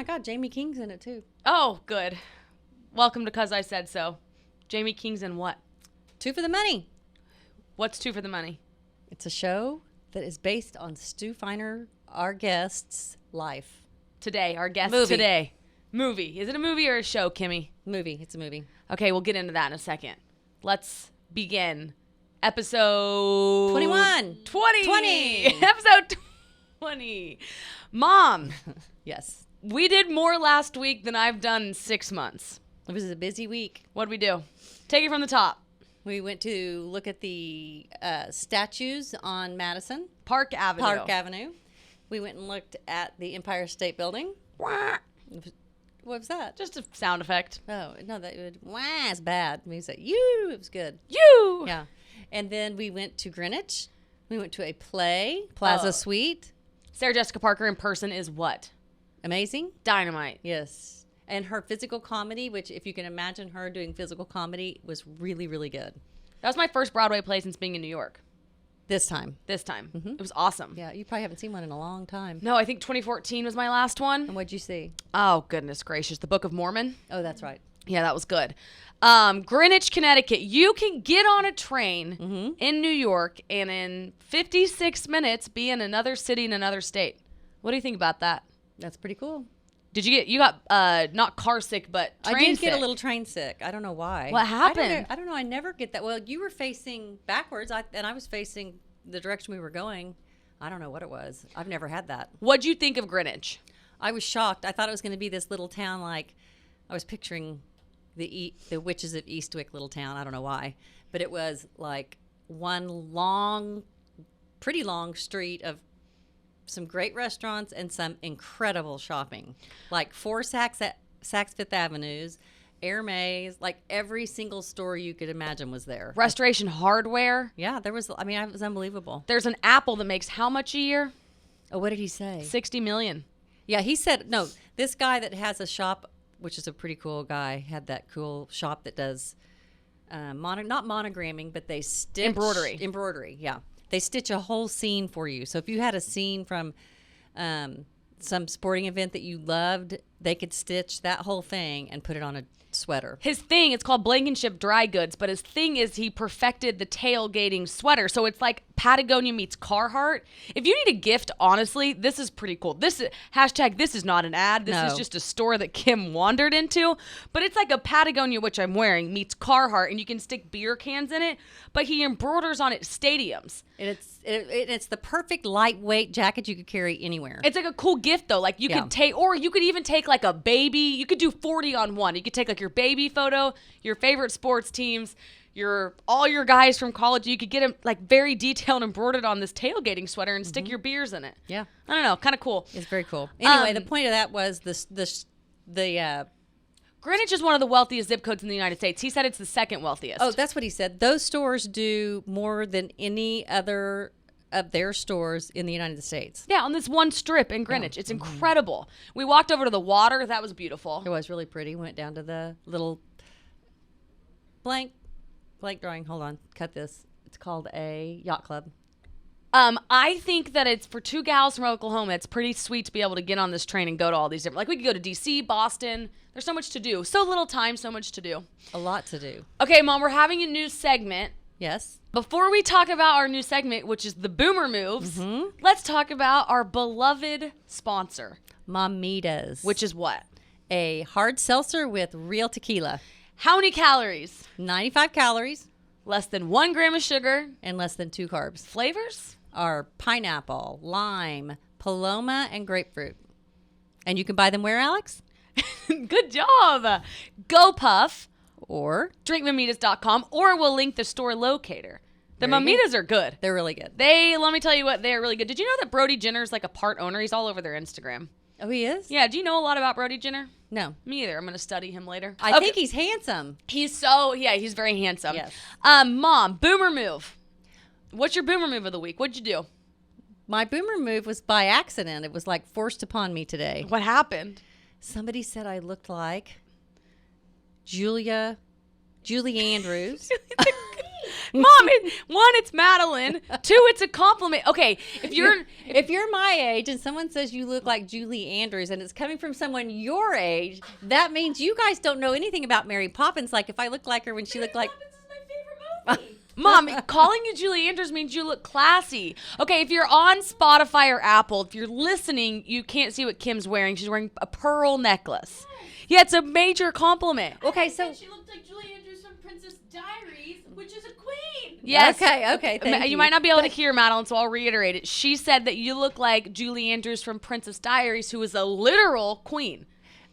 my God, Jamie King's in it too. Oh, good. Welcome to 'Cause I Said So. Jamie King's in what? 2 for the Money. What's 2 for the Money? It's a show that is based on Stu Feiner, our guest's life. Today, our guest Movie. today. Movie. Is it a movie or a show, Kimmy? Movie. It's a movie. Okay, we'll get into that in a second. Let's begin. Episode 21. 20. Episode 20. Mom, Yes. we did more last week than I've done in 6 months. It was a busy week. What'd we do? Take it from the top. We went to look at the statues on Madison Park Avenue. Park Avenue. We went and looked at the Empire State Building. Wah. What was that? Just a sound effect. Oh, no, that would, wah, it's bad. We said, you, it was good. You. Yeah. And then we went to Greenwich. We went to a play, Plaza Suite. Sarah Jessica Parker in person is what? Amazing. Dynamite. Yes. And her physical comedy, which if you can imagine her doing physical comedy, was really, really good. That was my first Broadway play since being in New York. This time. It was awesome. Yeah, you probably haven't seen one in a long time. No, I think 2014 was my last one. And what'd you see? Oh, goodness gracious. The Book of Mormon. Oh, that's right. Yeah, that was good. Greenwich, Connecticut. You can get on a train in New York and in 56 minutes be in another city in another state. What do you think about that? That's pretty cool. You got not car sick, but train I did sick. get a little train sick. I don't know why. What happened? I don't know. I never get that. Well, you were facing backwards, and I was facing the direction we were going. I don't know what it was. I've never had that. What'd you think of Greenwich? I was shocked. I thought it was going to be this little town like I was picturing the Witches of Eastwick little town. I don't know why. But it was like one long, pretty long street of some great restaurants and some incredible shopping. Like 4 Saks Fifth Avenues, Hermes, like every single store you could imagine was there. Restoration Hardware. Yeah, there was, I mean, it was unbelievable. There's an Apple that makes how much a year? Oh, what did he say? 60 million. Yeah, he said, no, this guy that has a shop, which is a pretty cool guy, had that cool shop that does not monogramming, but they stitch. Embroidery, yeah. They stitch a whole scene for you. So if you had a scene from some sporting event that you loved, they could stitch that whole thing and put it on a sweater. His thing, it's called Blankenship Dry Goods, but his thing is he perfected the tailgating sweater. So it's like Patagonia meets Carhartt. If you need a gift, honestly, this is pretty cool. This is this is not an ad. This is just a store that Kim wandered into. But it's like a Patagonia, which I'm wearing, meets Carhartt, and you can stick beer cans in it. But he embroiders on it stadiums. And it's the perfect lightweight jacket you could carry anywhere. It's like a cool gift, though. Like you could take, or you could even take like a baby. You could do 40 on 1. You could take like your baby photo, your favorite sports teams, all your guys from college. You could get them like very detailed embroidered on this tailgating sweater and stick your beers in it. Yeah, I don't know, kind of cool. It's very cool. Anyway, the point of that was the Greenwich is one of the wealthiest zip codes in the United States. He said it's the second wealthiest. Oh, that's what he said. Those stores do more than any other of their stores in the United States. Yeah, on this one strip in Greenwich. It's incredible. We walked over to the water. That was beautiful. It was really pretty. Went down to the little blank drawing. Hold on. Cut this. It's called a yacht club. I think that it's for 2 gals from Oklahoma. It's pretty sweet to be able to get on this train and go to all these different. Like we could go to D.C., Boston. There's so much to do. So little time, so much to do. A lot to do. Okay, Mom, we're having a new segment. Yes. Before we talk about our new segment, which is the Boomer Moves, let's talk about our beloved sponsor, Mamitas, which is what? A hard seltzer with real tequila. How many calories? 95 calories. Less than 1 gram of sugar. And less than 2 carbs. Flavors? Are pineapple, lime, paloma, and grapefruit. And you can buy them where, Alex? Good job. Gopuff. Or drinkmamitas.com, or we'll link the store locator. The Mamitas are good. They're really good. Let me tell you what, they're really good. Did you know that Brody Jenner's like a part owner? He's all over their Instagram. Oh, he is? Yeah. Do you know a lot about Brody Jenner? No. Me either. I'm going to study him later. I think he's handsome. He's very handsome. Yes. Mom, boomer move. What's your boomer move of the week? What'd you do? My boomer move was by accident. It was like forced upon me today. What happened? Somebody said I looked like Julie Andrews. Mom, one, it's Madeline. Two, it's a compliment. Okay, if you're my age and someone says you look like Julie Andrews and it's coming from someone your age, that means you guys don't know anything about Mary Poppins. Like if I look like her when she looked like... Poppins is my favorite movie. Mom, calling you Julie Andrews means you look classy. Okay, if you're on Spotify or Apple, if you're listening, you can't see what Kim's wearing. She's wearing a pearl necklace. Yeah, it's a major compliment. Okay, so she looked like Julie Andrews from Princess Diaries, which is a queen. Yes. Okay, thank you. You might not be able to hear, Madeline, so I'll reiterate it. She said that you look like Julie Andrews from Princess Diaries, who is a literal queen.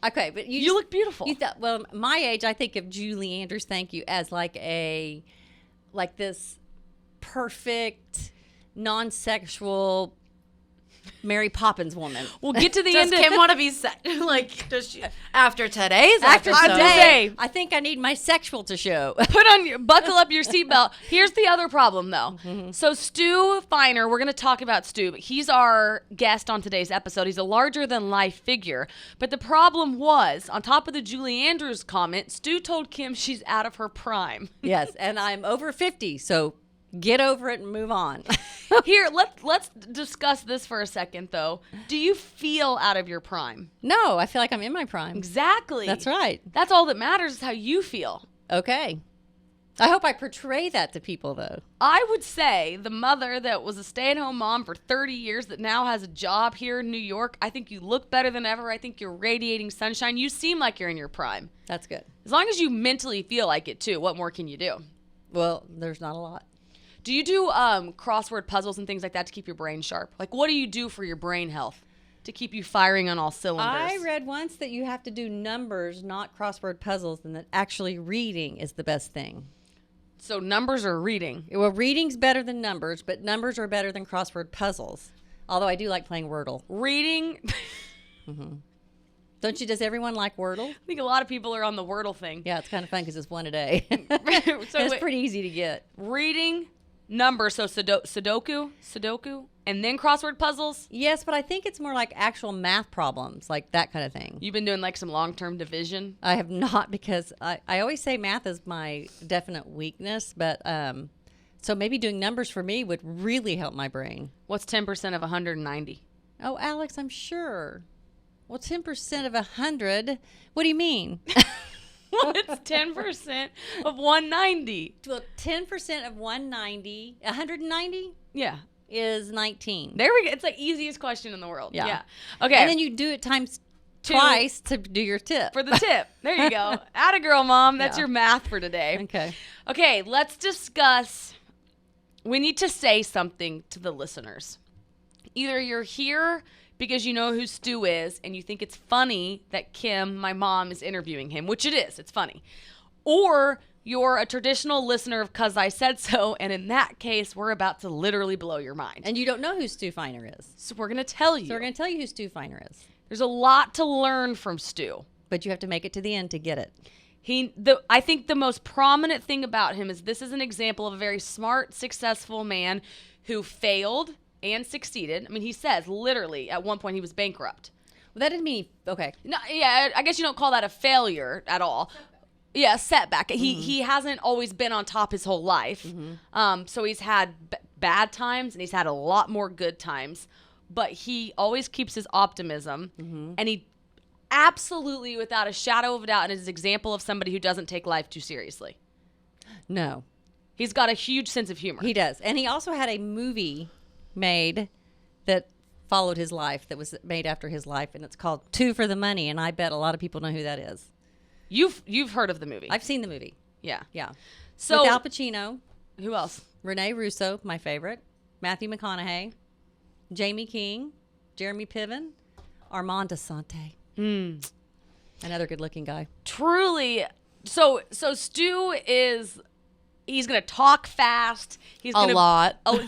Okay, but you look beautiful. You thought, well, my age, I think of Julie Andrews, thank you, as like this perfect, non-sexual Mary Poppins woman. We'll get to the Does end. Kim want to be does she after today's episode? I think I need my sexual to show. Buckle up your seatbelt. Here's the other problem, though. Mm-hmm. So Stu Feiner, we're going to talk about Stu, but he's our guest on today's episode. He's a larger-than-life figure. But the problem was, on top of the Julie Andrews comment, Stu told Kim she's out of her prime. Yes, and I'm over 50, so get over it and move on. Here, let's discuss this for a second, though. Do you feel out of your prime? No, I feel like I'm in my prime. Exactly. That's right. That's all that matters is how you feel. Okay. I hope I portray that to people, though. I would say the mother that was a stay-at-home mom for 30 years that now has a job here in New York, I think you look better than ever. I think you're radiating sunshine. You seem like you're in your prime. That's good. As long as you mentally feel like it, too. What more can you do? Well, there's not a lot. Do you do crossword puzzles and things like that to keep your brain sharp? Like, what do you do for your brain health to keep you firing on all cylinders? I read once that you have to do numbers, not crossword puzzles, and that actually reading is the best thing. So numbers or reading? Well, reading's better than numbers, but numbers are better than crossword puzzles. Although I do like playing Wordle. Reading? Mm-hmm. Don't you? Does everyone like Wordle? I think a lot of people are on the Wordle thing. Yeah, it's kind of fun because it's one a day. So it's pretty easy to get. Reading, numbers, so Sudoku, and then crossword puzzles? Yes, but I think it's more like actual math problems, like that kind of thing. You've been doing like some long-term division? I have not, because I always say math is my definite weakness, but so maybe doing numbers for me would really help my brain. What's 10% of 190? Oh, Alex, I'm sure. Well, 10% of 100, what do you mean? What's 10% of 190? Well, 10% of 190, Yeah. is 19. There we go. It's the easiest question in the world. Yeah. Okay. And then you do it times twice to do your tip. For the tip. There you go. Atta girl, Mom. That's Yeah. your math for today. Okay. Okay, let's discuss. We need to say something to the listeners. Either you're here because you know who Stu is and you think it's funny that Kim, my mom, is interviewing him, which it is. It's funny. Or you're a traditional listener of 'Cause I Said So, and in that case, we're about to literally blow your mind. And you don't know who Stu Feiner is. So we're going to tell you. So we're going to tell you who Stu Feiner is. There's a lot to learn from Stu. But you have to make it to the end to get it. I think the most prominent thing about him is this is an example of a very smart, successful man who failed and succeeded. I mean, he says literally at one point he was bankrupt. Well, that didn't mean, okay. No, yeah, I guess you don't call that a failure at all. Yeah, setback. Mm-hmm. He hasn't always been on top his whole life. Mm-hmm. So he's had bad times and he's had a lot more good times. But he always keeps his optimism. Mm-hmm. And he absolutely, without a shadow of a doubt, is an example of somebody who doesn't take life too seriously. No. He's got a huge sense of humor. He does. And he also had a movie made that followed his life, that was made after his life, and it's called Two for the Money, and I bet a lot of people know who that is. You've heard of the movie. I've seen the movie. Yeah. Yeah. So with Al Pacino. Who else? Rene Russo, my favorite. Matthew McConaughey. Jamie King. Jeremy Piven. Armand Asante. Another good-looking guy. Truly. So Stu is... He's going to talk fast. He's going to talk a lot. Mm-hmm.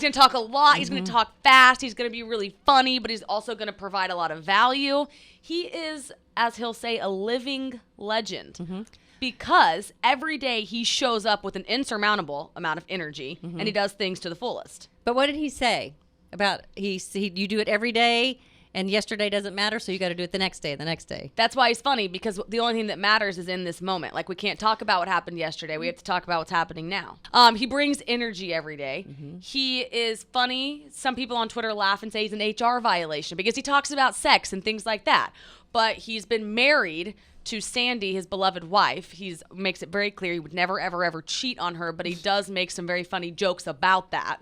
He's going to talk fast. He's going to be really funny, but he's also going to provide a lot of value. He is, as he'll say, a living legend because every day he shows up with an insurmountable amount of energy and he does things to the fullest. But what did he say about you do it every day And yesterday doesn't matter, so you got to do it the next day, the next day. That's why he's funny, because the only thing that matters is in this moment. Like, we can't talk about what happened yesterday. We have to talk about what's happening now. He brings energy every day. He is funny. Some people on Twitter laugh and say he's an HR violation because he talks about sex and things like that. But he's been married to Sandy, his beloved wife. He makes it very clear he would never, ever, ever cheat on her, but he does make some very funny jokes about that.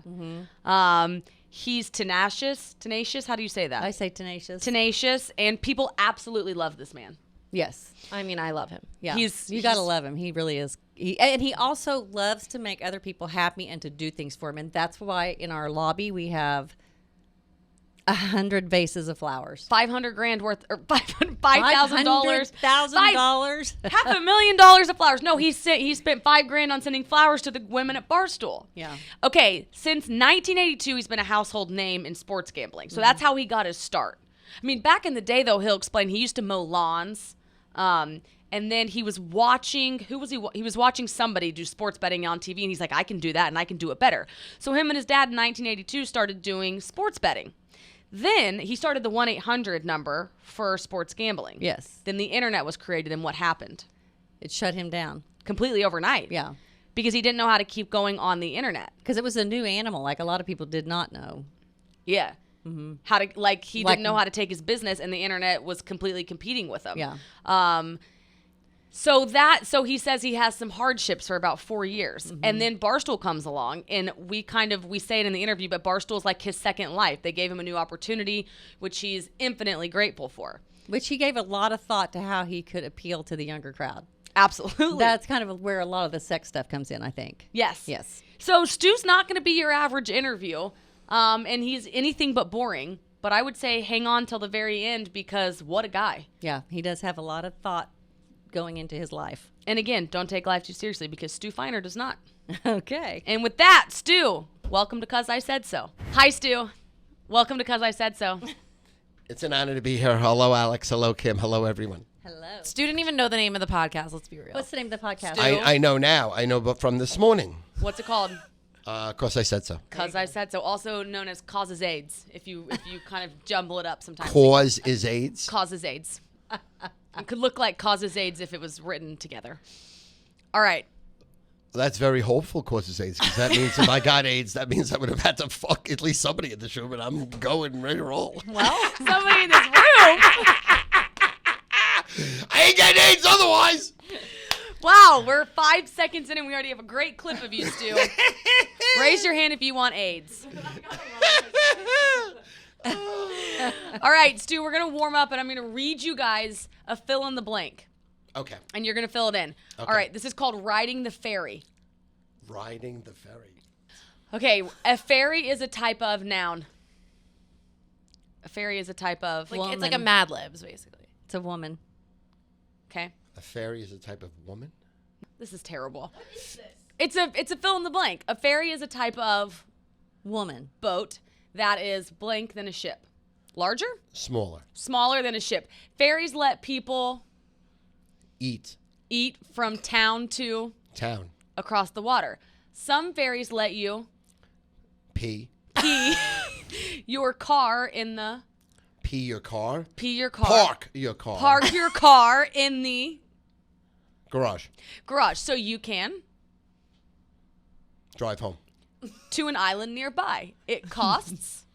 He's tenacious. Tenacious? How do you say that? I say tenacious. Tenacious, and people absolutely love this man. Yes. I mean, I love him. Yeah. You got to love him. He really is. And he also loves to make other people happy and to do things for him. And that's why in our lobby we have 100 vases of flowers. $500,000 worth, or $5,000. $500,000. $500,000 of flowers. No, he spent $5,000 on sending flowers to the women at Barstool. Yeah. Okay, since 1982, he's been a household name in sports gambling. So that's how he got his start. I mean, back in the day, though, he'll explain he used to mow lawns. And then he was watching, he was watching somebody do sports betting on TV, and he's like, I can do that, and I can do it better. So him and his dad in 1982 started doing sports betting. Then he started the 1-800 number for sports gambling. Yes. Then the internet was created, and what happened? It shut him down. Completely overnight. Yeah. Because he didn't know how to keep going on the internet. Because it was a new animal, like a lot of people did not know. Yeah. How to, he didn't know how to take his business, and the internet was completely competing with him. Yeah. So he says he has some hardships for about 4 years. And then Barstool comes along, and we say it in the interview, but Barstool's like his second life. They gave him a new opportunity, which he's infinitely grateful for. Which he gave a lot of thought to how he could appeal to the younger crowd. Absolutely. That's kind of where a lot of the sex stuff comes in, I think. Yes. Yes. So Stu's not going to be your average interview, and he's anything but boring. But I would say hang on till the very end, because what a guy. Yeah, he does have a lot of thought going into his life. And again, don't take life too seriously, because Stu Feiner does not. Okay. And with that, Stu, welcome to 'Cause I Said So. Hi, Stu. Welcome to 'Cause I Said So. It's an honor to be here. Hello, Alex. Hello, Kim. Hello, everyone. Hello. Stu didn't even know the name of the podcast. Let's be real. What's the name of the podcast? Stu. I know now. I know but from this morning. What's it called? Of course, I said so. 'Cause I Said So, also known as Causes AIDS, if you kind of jumble it up sometimes. Cause is AIDS. Causes AIDS. It could look like Causes AIDS if it was written together. All right. That's very hopeful, causes AIDS, because that means if I got AIDS, that means I would have had to fuck at least somebody in this room, and I'm going ready to roll. Well, somebody in this room. I ain't getting AIDS otherwise. Wow, we're 5 seconds in and we already have a great clip of you, Stu. Raise your hand if you want AIDS. All right, Stu, we're going to warm up, and I'm going to read you guys a fill in the blank. Okay. And you're going to fill it in. Okay. All right, this is called Riding the Ferry. Riding the ferry. Okay, a ferry is a type of noun. A ferry is a type of... Like, it's like a Mad Libs, basically. It's a woman. Okay. A ferry is a type of woman? This is terrible. What is this? It's a fill in the blank. A ferry is a type of Woman. boat that is blank than a ship. Larger? Smaller. Smaller than a ship. Ferries let people Eat. eat from town to Town. across the water. Some ferries let you Pee. pee your car in the... Pee your car. Pee your car. Park your car. Park your car in the Garage. garage. So you can Drive home. to an island nearby. It costs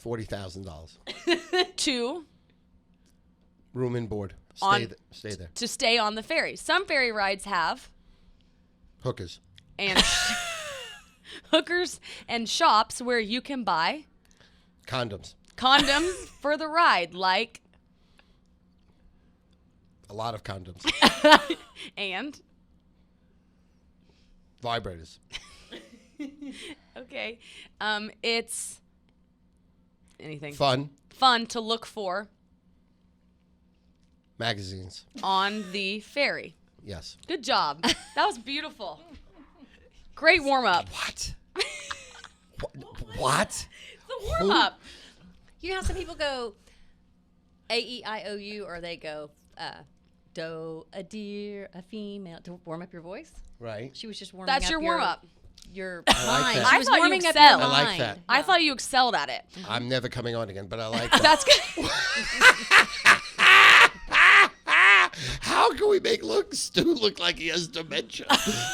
$40,000. to Room and board. On- Stay there. to stay on the ferry. Some ferry rides have Hookers. and hookers and shops where you can buy Condoms. condoms for the ride, like A lot of condoms. and Vibrators. okay, it's anything Fun. fun to look for Magazines. on the ferry. Yes. Good job. That was beautiful. Great warm up. What? What? The warm up. You know how some people go A-E-I-O-U, or they go doe, a deer, a female, to warm up your voice? Right. She was just warming That's up your warm up. your like mind. that. She I was thought you warming up excelled. your I like mind. that. I thought you excelled at it. I'm never coming on again, but I like that. That's good. How can we make Stu look like he has dementia?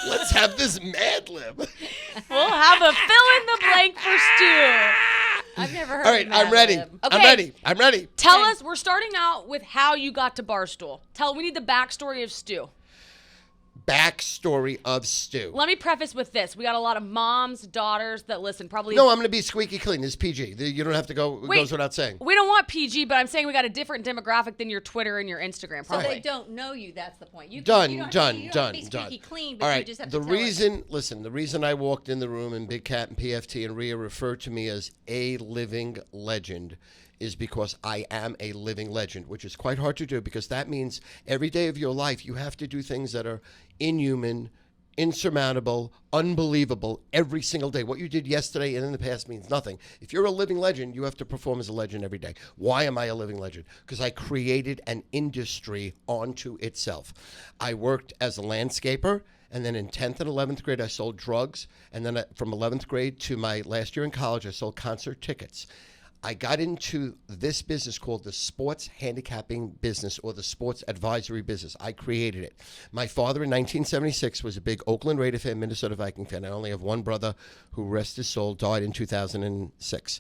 Let's have this Mad Lib. We'll have a fill in the blank for Stu. I've never heard All right, of I'm Mad ready. Lib. I'm ready. Tell us, we're starting out with how you got to Barstool. We need the backstory of Stu. Backstory of Stu. Let me preface with this. We got a lot of moms, daughters that listen. Probably. No, I'm going to be squeaky clean. This is PG. You don't have to go. It Wait. goes without saying. We don't want PG, but I'm saying we got a different demographic than your Twitter and your Instagram. So Probably. they don't know you. That's the point. You Done. you don't have to be Done. squeaky clean, but All right. you just have The to tell reason, the reason I walked in the room and Big Cat and PFT and Rhea referred to me as a living legend is because I am a living legend, which is quite hard to do because that means every day of your life you have to do things that are inhuman, insurmountable, unbelievable every single day. What you did yesterday and in the past means nothing. If you're a living legend, you have to perform as a legend every day. Why am I a living legend? Because I created an industry onto itself. I worked as a landscaper, and then in 10th and 11th grade, I sold drugs. And then from 11th grade to my last year in college, I sold concert tickets. I got into this business called the sports handicapping business or the sports advisory business. I created it. My father in 1976 was a big Oakland Raider fan, Minnesota Viking fan. I only have one brother who, rest his soul, died in 2006.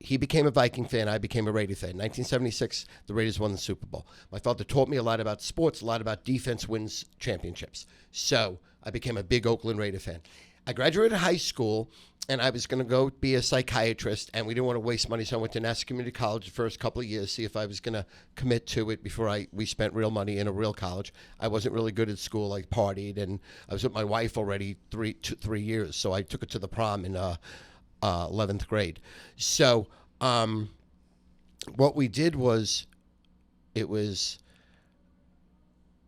He became a Viking fan. I became a Raider fan. 1976, the Raiders won the Super Bowl. My father taught me a lot about sports, a lot about defense wins championships. So I became a big Oakland Raider fan. I graduated high school, and I was going to go be a psychiatrist, and we didn't want to waste money, so I went to Nassau Community College the first couple of years, see if I was going to commit to it before we spent real money in a real college. I wasn't really good at school. I partied, and I was with my wife already 3 years, so I took her to the prom in 11th grade. So what we did was, it was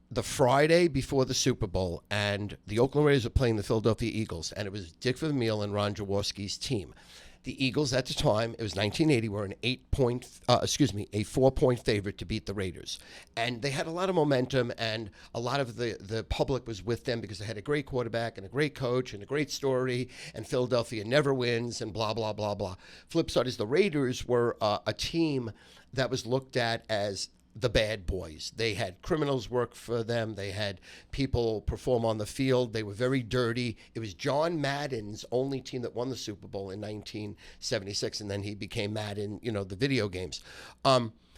the Friday before the Super Bowl, and the Oakland Raiders were playing the Philadelphia Eagles, and it was Dick Vermeil and Ron Jaworski's team. The Eagles at the time, it was 1980, were an 4-point favorite to beat the Raiders. And they had a lot of momentum, and a lot of the public was with them because they had a great quarterback and a great coach and a great story, and Philadelphia never wins, and blah, blah, blah, blah. Flip side is the Raiders were a team that was looked at as the bad boys. They had criminals work for them. They had people perform on the field. They were very dirty. It was John Madden's only team that won the Super Bowl in 1976, and then he became Madden, the video games.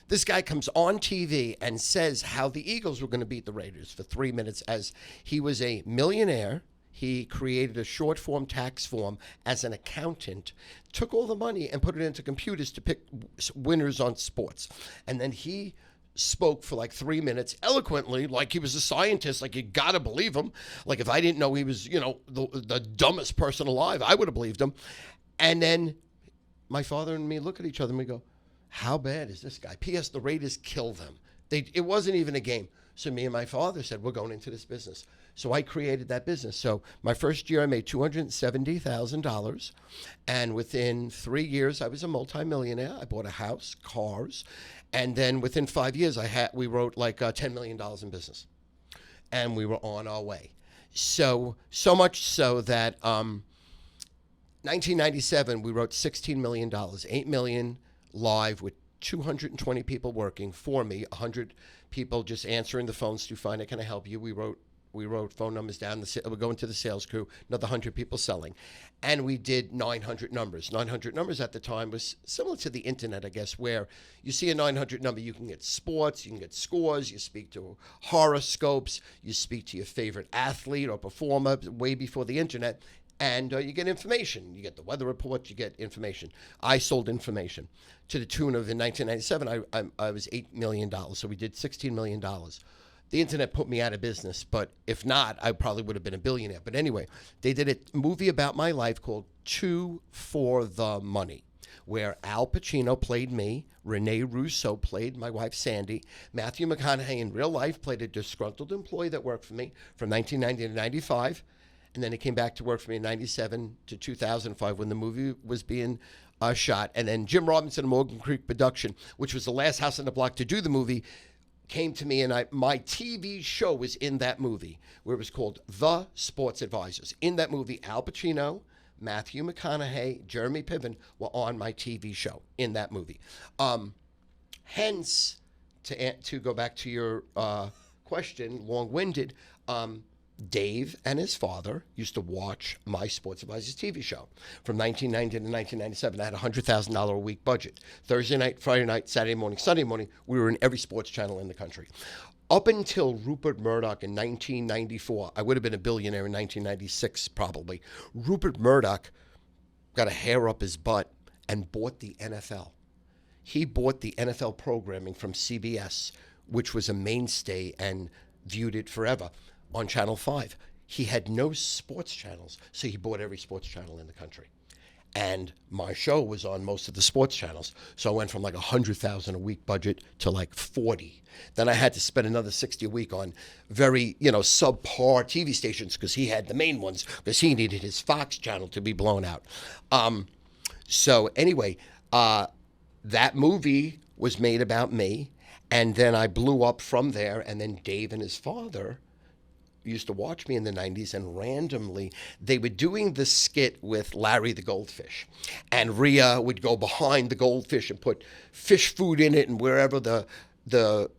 This guy comes on TV and says how the Eagles were going to beat the Raiders for 3 minutes as he was a millionaire. He created a short form tax form as an accountant, took all the money and put it into computers to pick winners on sports. And then he spoke for like 3 minutes eloquently, like he was a scientist, like you gotta believe him. Like if I didn't know he was, the dumbest person alive, I would have believed him. And then my father and me look at each other and we go, how bad is this guy? P.S. The Raiders killed them. It wasn't even a game. So me and my father said, we're going into this business. So I created that business. So my first year I made $270,000. And within 3 years, I was a multimillionaire. I bought a house, cars. And then within 5 years, we wrote like $10 million in business. And we were on our way. So much so that 1997, we wrote $16 million, $8 million live with 220 people working for me, 100 people just answering the phone. Stu Feiner, can I help you? We wrote phone numbers down. We're going to the sales crew, another 100 people selling. And we did 900 numbers. 900 numbers at the time was similar to the internet, I guess, where you see a 900 number, you can get sports, you can get scores, you speak to horoscopes, you speak to your favorite athlete or performer way before the internet, and you get information. You get the weather report, you get information. I sold information to the tune of, in 1997, I was $8 million, so we did $16 million. The internet put me out of business, but if not, I probably would have been a billionaire. But anyway, they did a movie about my life called Two for the Money, where Al Pacino played me, Rene Russo played my wife Sandy, Matthew McConaughey in real life played a disgruntled employee that worked for me from 1990 to 95, and then he came back to work for me in 97 to 2005 when the movie was being shot. And then Jim Robinson and Morgan Creek Production, which was the last house on the block to do the movie, came to me, and my TV show was in that movie, where it was called The Sports Advisors. In that movie, Al Pacino, Matthew McConaughey, Jeremy Piven were on my TV show in that movie. Hence, to go back to your question, long-winded, Dave and his father used to watch my Sports Advisors TV show from 1990 to 1997. I had a $100,000 a week budget. Thursday night, Friday night, Saturday morning, Sunday morning, we were in every sports channel in the country. Up until Rupert Murdoch in 1994, I would have been a billionaire in 1996 probably. Rupert Murdoch got a hair up his butt and bought the NFL. He bought the NFL programming from CBS, which was a mainstay, and viewed it forever on Channel 5. He had no sports channels, so he bought every sports channel in the country. And my show was on most of the sports channels. So I went from like $100,000 a week budget to like 40. Then I had to spend another 60 a week on very, subpar TV stations, because he had the main ones, because he needed his Fox channel to be blown out. So anyway, that movie was made about me. And then I blew up from there. And then Dave and his father used to watch me in the 90s, and randomly they were doing the skit with Larry the Goldfish, and Rhea would go behind the goldfish and put fish food in it, and wherever the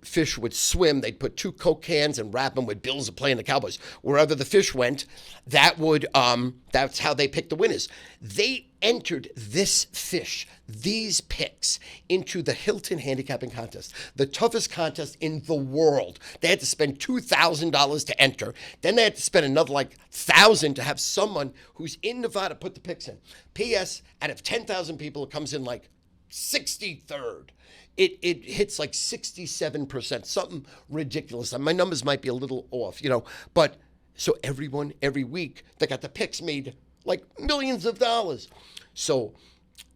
fish would swim, they'd put 2 Coke cans and wrap them with bills of playing the Cowboys. Wherever the fish went, that's how they picked the winners. They entered this fish, these picks, into the Hilton Handicapping Contest, the toughest contest in the world. They had to spend $2,000 to enter. Then they had to spend another $1,000 to have someone who's in Nevada put the picks in. P.S. Out of 10,000 people, it comes in 63rd. It hits 67%, something ridiculous. My numbers might be a little off, but so everyone, every week, they got the picks made millions of dollars. So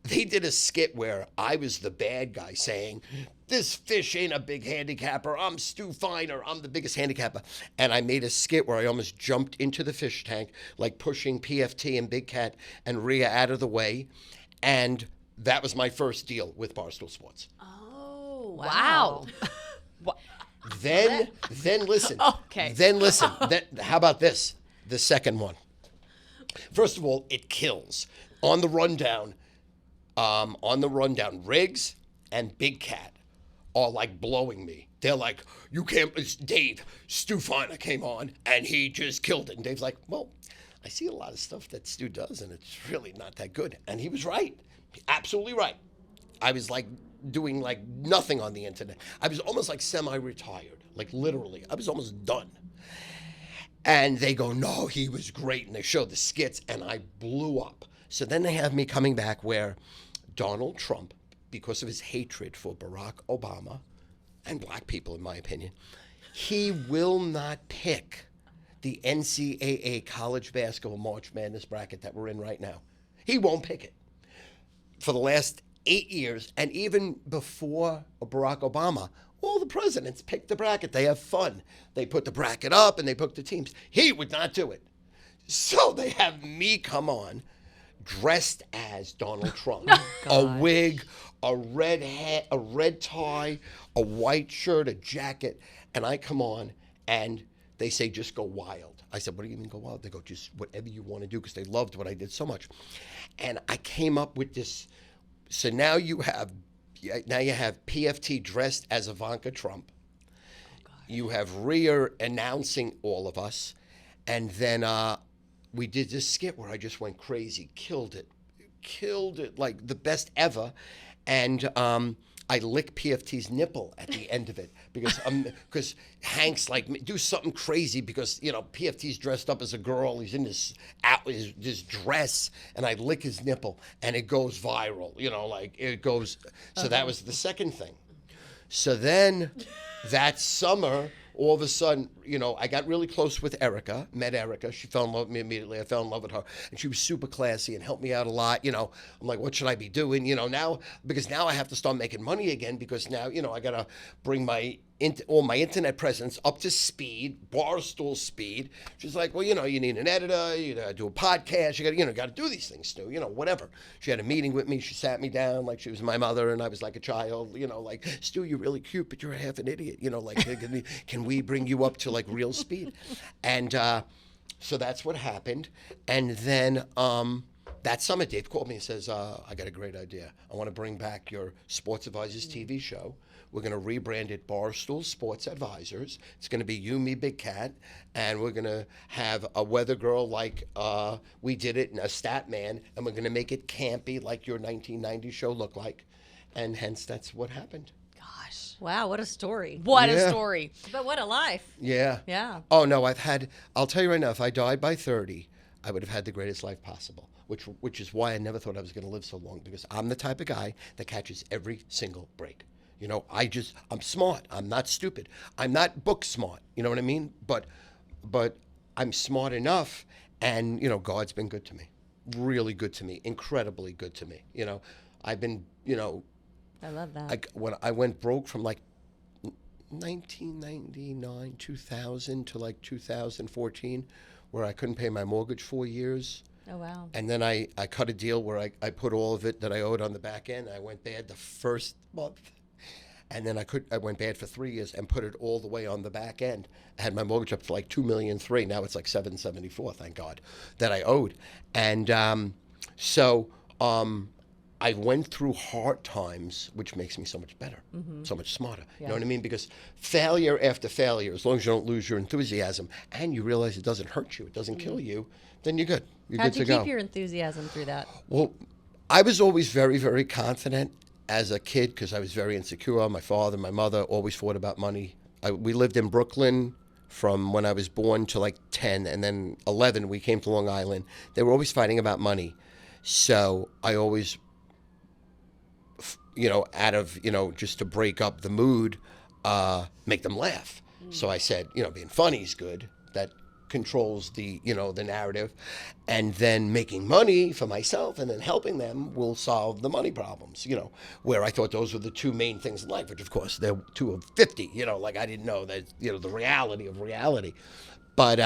they did a skit where I was the bad guy saying, this fish ain't a big handicapper. I'm Stu Feiner. I'm the biggest handicapper. And I made a skit where I almost jumped into the fish tank, pushing PFT and Big Cat and Rhea out of the way. And that was my first deal with Barstool Sports. Oh, Wow. Then listen. Okay. Then listen. How about this? The second one. First of all, it kills. On the rundown, Riggs and Big Cat are blowing me. They're like, you can't. It's Dave. Stu Feiner came on and he just killed it. And Dave's like, well, I see a lot of stuff that Stu does, and it's really not that good. And he was right. Absolutely right. I was doing nothing on the internet. I was almost semi-retired, literally. I was almost done. And they go, no, he was great. And they showed the skits, and I blew up. So then they have me coming back where Donald Trump, because of his hatred for Barack Obama and black people, in my opinion, he will not pick the NCAA college basketball March Madness bracket that we're in right now. He won't pick it. For the last 8 years, and even before Barack Obama, all the presidents pick the bracket. They have fun. They put the bracket up and they pick the teams. He would not do it. So they have me come on dressed as Donald Trump. A wig, a red hat, a red tie, a white shirt, a jacket. And I come on and they say, just go wild. I said, what do you mean go wild? They go, just whatever you want to do, because they loved what I did so much. And I came up with this. So now you have PFT dressed as Ivanka Trump. You have Rhea announcing all of us. And then we did this skit where I just went crazy, killed it like the best ever. And I lick PFT's nipple at the end of it because Hank's do something crazy because, PFT's dressed up as a girl. He's in this dress, and I lick his nipple, and it goes viral, it goes. So that was the second thing. So then that summer, all of a sudden, I got really close with Erica, met Erica. She fell in love with me immediately. I fell in love with her. And she was super classy and helped me out a lot. I'm like, what should I be doing? Now, because now I have to start making money again because now, I got to bring all my internet presence up to speed, barstool speed. She's like, well, you need an editor, you got to do a podcast, you got to do these things, Stu, whatever. She had a meeting with me. She sat me down like she was my mother and I was like a child, like, Stu, you're really cute, but you're a half an idiot. Like, can we bring you up to like real speed? And so that's what happened. And then that summer, Dave called me and says, I got a great idea. I want to bring back your Sports Advisors TV show. We're going to rebrand it Barstool Sports Advisors. It's going to be you, me, Big Cat, and we're going to have a weather girl like we did it, and a stat man, and we're going to make it campy like your 1990 show looked like. And hence, that's what happened. Gosh. Wow, what a story. What Yeah. a story. But what a life. Yeah. Yeah. Oh, no, I'll tell you right now, if I died by 30, I would have had the greatest life possible, which is why I never thought I was going to live so long, because I'm the type of guy that catches every single break. I'm smart. I'm not stupid. I'm not book smart. You know what I mean? But I'm smart enough, and, God's been good to me. Really good to me. Incredibly good to me. I've been, I love that. when I went broke from like 1999, 2000 to like 2014, where I couldn't pay my mortgage 4 years. Oh, wow. And then I cut a deal where I put all of it that I owed on the back end. I went bad the first month. And then I went bad for 3 years and put it all the way on the back end. I had my mortgage up to like $2.3 million. Now it's like $774, thank God, that I owed. And so I went through hard times, which makes me so much better, so much smarter. You know what I mean? Because failure after failure, as long as you don't lose your enthusiasm and you realize it doesn't hurt you, it doesn't kill you, then you're good. You're How'd good you to go. keep your enthusiasm through that? Well, I was always very, very confident as a kid because I was very insecure. My father, my mother always fought about money. We lived in Brooklyn from when I was born to like 10, and then 11 we came to Long Island. They were always fighting about money. So I always, out of, just to break up the mood, make them laugh. So I said, being funny is good. That controls the narrative, and then making money for myself and then helping them will solve the money problems, where I thought those were the two main things in life, which of course they're two of 50, like I didn't know that, the reality of reality. But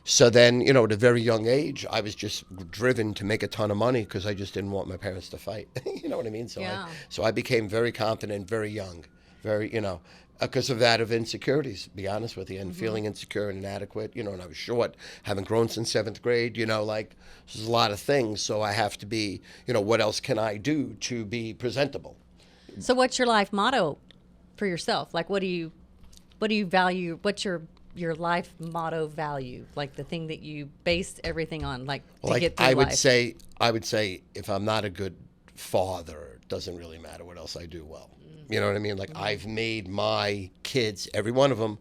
so then, at a very young age, I was just driven to make a ton of money because I just didn't want my parents to fight. You know what I mean? So Yeah. I became very confident, very young, very, because of that, of insecurities, to be honest with you, and feeling insecure and inadequate, and I was short, haven't grown since 7th grade, there's a lot of things. So I have to be, what else can I do to be presentable? So what's your life motto for yourself? Like, what do you value? What's your life motto value? Like the thing that you base everything on, like to get through I life? would say if I'm not a good father, it doesn't really matter what else I do well. You know what I mean? Like I've made my kids, every one of them,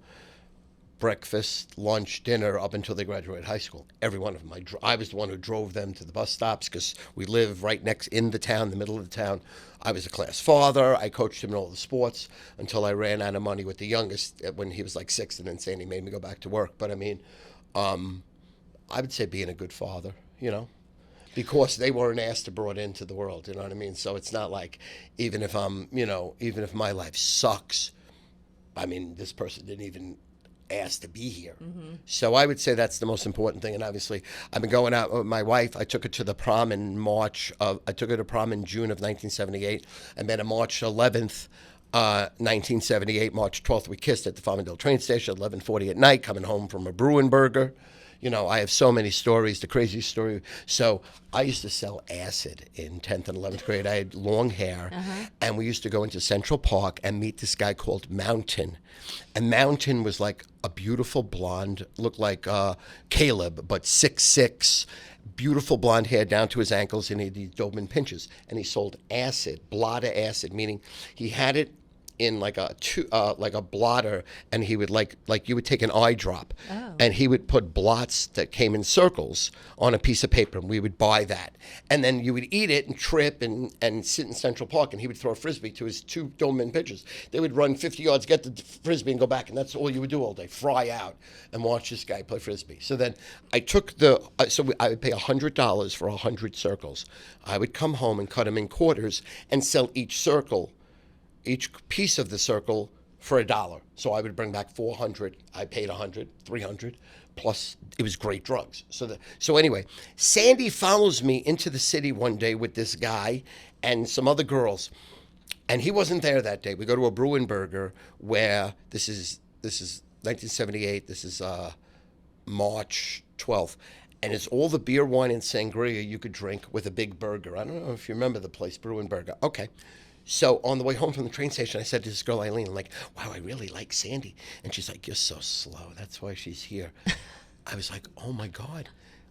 breakfast, lunch, dinner up until they graduated high school. Every one of them. I was the one who drove them to the bus stops because we live right next in the town, the middle of the town. I was a class father. I coached him in all the sports until I ran out of money with the youngest when he was like 6, and then Sandy made me go back to work. But I mean, I would say being a good father, because they weren't asked to brought into the world, you know what I mean? So it's not like even if my life sucks, I mean, this person didn't even ask to be here. So I would say that's the most important thing. And obviously, I've been going out with my wife. I took her to the prom in I took her to prom in June of 1978. And then on March 11th, 1978, March 12th, we kissed at the Farmingdale train station at 11:40 at night, coming home from a Bruin burger. I have so many stories, the crazy story. So I used to sell acid in 10th and 11th grade. I had long hair, and we used to go into Central Park and meet this guy called Mountain. And Mountain was like a beautiful blonde, looked like Caleb, but 6'6", beautiful blonde hair down to his ankles, and he had these Doberman pinches. And he sold acid, blotter acid, meaning he had it in like a blotter, and he would like you would take an eye drop, Oh. and he would put blots that came in circles on a piece of paper, and we would buy that, and then you would eat it and trip and sit in Central Park, and he would throw a frisbee to his 2 Doberman pitchers. They would run 50 yards, get the frisbee, and go back, and that's all you would do all day: fry out and watch this guy play frisbee. So then I took I would pay $100 for 100 circles. I would come home and cut them in quarters and sell each piece of the circle for $1. So I would bring back 400. I paid 100, 300, plus it was great drugs. So anyway, Sandy follows me into the city one day with this guy and some other girls, and he wasn't there that day. We go to a Bruin Burger where this is 1978. This is March 12th. And it's all the beer, wine, and sangria you could drink with a big burger. I don't know if you remember the place, Bruin Burger. Okay. So on the way home from the train station, I said to this girl, Eileen, I'm like, wow, I really like Sandy. And she's like, you're so slow. That's why she's here. I was like, oh, my God.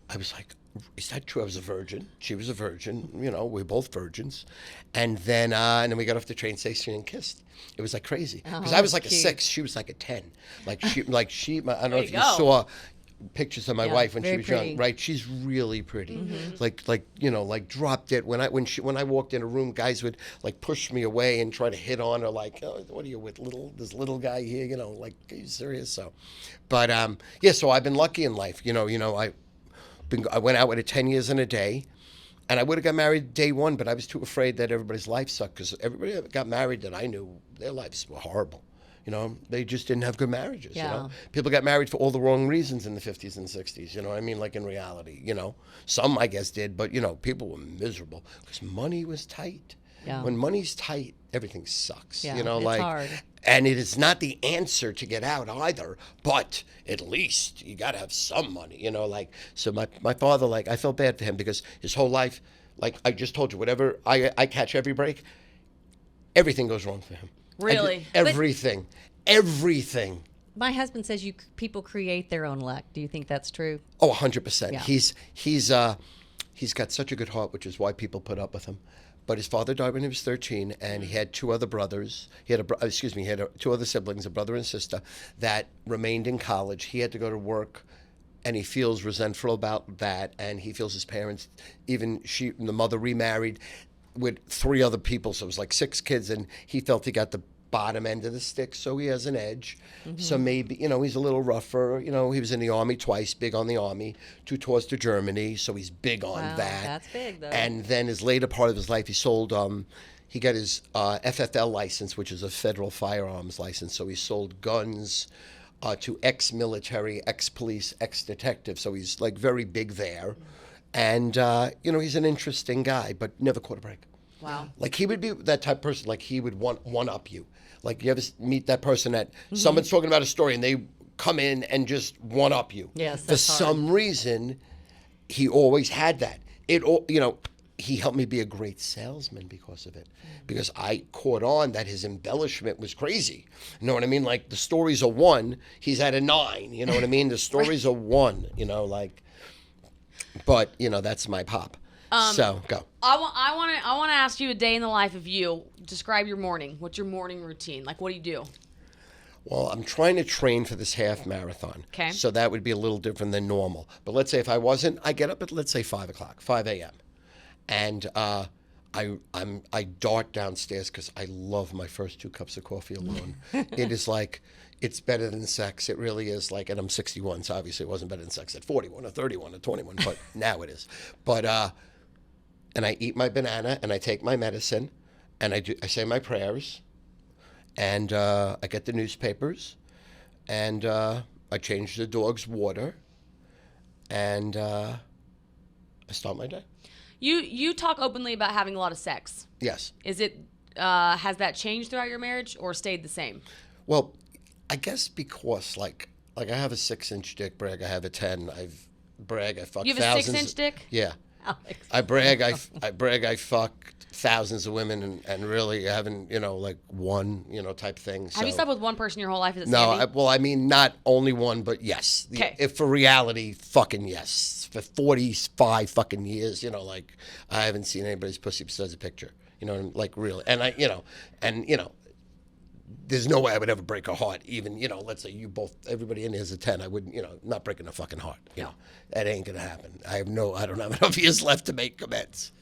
I was like, is that true? I was a virgin. She was a virgin. You know, we're both virgins. And then we got off the train station and kissed. It was like crazy. Because I was like a 6. She was like a 10. I don't know if you saw pictures of my wife when she was pretty. young, right? She's really pretty. Like dropped it when I walked in a room, guys would like push me away and try to hit on her, like, oh, what are you with this little guy here? You know, like, are you serious? So, but so I've been lucky in life. I went out with it 10 years and a day, and I would have got married day one, but I was too afraid that everybody's life sucked, because everybody that got married that I knew, their lives were horrible. You know, they just didn't have good marriages. Yeah. You know, people got married for all the wrong reasons in the 50s and 60s. You know what I mean? Like in reality, some I guess did, but people were miserable because money was tight. Yeah. When money's tight, everything sucks. Yeah, it's hard. And it is not the answer to get out either, but at least you got to have some money. So my father, I felt bad for him because his whole life, like I just told you, whatever I catch every break, everything goes wrong for him. Really? Everything. My husband says people create their own luck. Do you think that's true? Oh, 100%. Yeah. He's got such a good heart, which is why people put up with him. But his father died when he was 13, and he had 2 other brothers. He had 2 other siblings, a brother and sister, that remained in college. He had to go to work, and he feels resentful about that. And he feels his parents, even the mother remarried with 3 other people, so it was like 6 kids, and he felt he got the bottom end of the stick, so he has an edge. Mm-hmm. So maybe, he's a little rougher. He was in the Army twice, big on the Army, 2 tours to Germany, so he's big on that. That's big, though. And then his later part of his life, he sold, he got his FFL license, which is a federal firearms license, so he sold guns to ex-military, ex-police, ex-detective, so he's like very big there. And, he's an interesting guy, but never caught a break. Wow. Like, he would be that type of person, like, he would one-up you. Like, you ever meet that person that someone's talking about a story and they come in and just one-up you? Yes, For that's hard. some reason, he always had that. He helped me be a great salesman because of it. Because I caught on that his embellishment was crazy. You know what I mean? Like, the stories are 1, he's at a 9. You know what I mean? The stories are 1, But, that's my pop. So, go. I want to ask you a day in the life of you. Describe your morning. What's your morning routine? Like, what do you do? Well, I'm trying to train for this half marathon. Okay. So that would be a little different than normal. But let's say if I wasn't, I get up at, let's say, 5 a.m. And I dart downstairs because I love my first 2 cups of coffee alone. It is like, it's better than sex. It really is. Like, and I'm 61, so obviously it wasn't better than sex at 41 or 31 or 21, but now it is. But, and I eat my banana and I take my medicine and I say my prayers. And I get the newspapers, and I change the dog's water, and I start my day. You talk openly about having a lot of sex. Yes. Is it has that changed throughout your marriage or stayed the same? Well, I guess because like I have a 6-inch dick, brag. I have a 10. I fuck. You have a 6-inch dick? Yeah. Alex. I brag. I fuck thousands of women and really haven't, one, type thing. So. Have you slept with one person your whole life? Is it No, Sandy? not only one, but yes. Okay. If for reality, fucking yes. For 45 fucking years, I haven't seen anybody's pussy besides a picture. Like really. And there's no way I would ever break her heart. Even, let's say everybody in here is a 10. I wouldn't, not breaking a fucking heart. You know, that ain't going to happen. I don't have enough years left to make amends.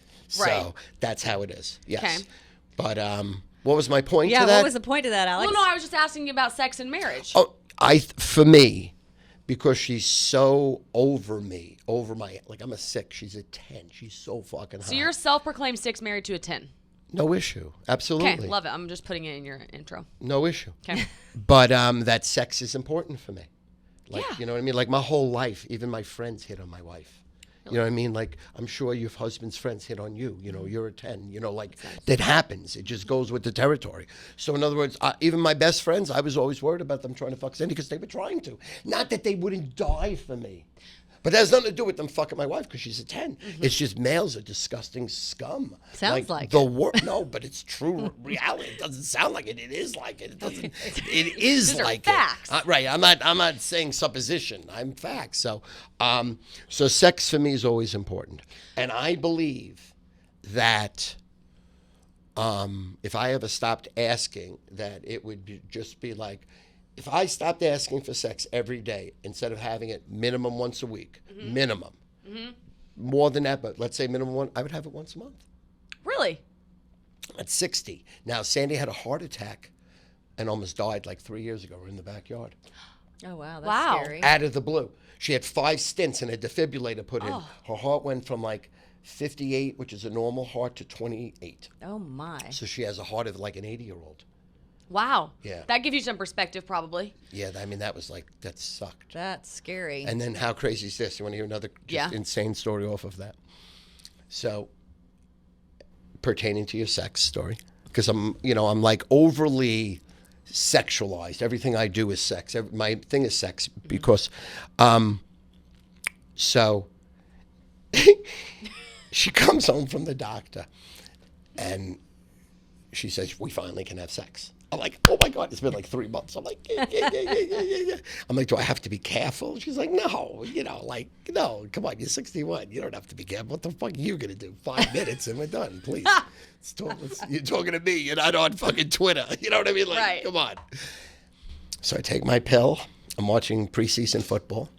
Right. So that's how it is. Yes. Okay. But what was my point to that? Yeah, what was the point of that, Alex? Well, no, I was just asking you about sex and marriage. Oh, for me, because she's so over me, like I'm a 6, she's a 10. She's so fucking hot. So you're a self-proclaimed 6 married to a 10. No issue. Absolutely. Okay, love it. I'm just putting it in your intro. No issue. Okay. But that sex is important for me. Like, Yeah. you know what I mean? Like my whole life, even my friends hit on my wife. You know what I mean? Like, I'm sure your husband's friends hit on you. You're a 10. That happens. It just goes with the territory. So, in other words, even my best friends, I was always worried about them trying to fuck Sandy because they were trying to. Not that they wouldn't die for me. But that has nothing to do with them fucking my wife because she's a 10. Mm-hmm. It's just males are disgusting scum. Sounds like the it. No, but it's true reality. It doesn't sound like it. It is like it. It doesn't. It is These are like facts. it. Right. I'm not saying supposition. I'm facts. So, so sex for me is always important, and I believe that if I ever stopped asking, that it would just be like. If I stopped asking for sex every day instead of having it minimum once a week, minimum, more than that, but let's say minimum one, I would have it once a month. Really? At 60. Now, Sandy had a heart attack and almost died like 3 years ago. We're in the backyard. Oh, wow. That's Wow. scary. Out of the blue. She had 5 stents and a defibrillator put in. Her heart went from like 58, which is a normal heart, to 28. Oh, my. So she has a heart of like an 80-year-old. Wow. Yeah. That gives you some perspective, probably. Yeah, I mean, that sucked. That's scary. And then how crazy is this? You want to hear another insane story off of that? So, pertaining to your sex story, because I'm like overly sexualized. Everything I do is sex. My thing is sex because, so she comes home from the doctor and she says, we finally can have sex. I'm like, oh my God, it's been like 3 months. I'm like, yeah. I'm like, do I have to be careful? She's like, no, no, come on, you're 61. You don't have to be careful. What the fuck are you going to do? 5 minutes and we're done, please. You're talking to me. You're not on fucking Twitter. You know what I mean? Like, right. Come on. So I take my pill. I'm watching preseason football.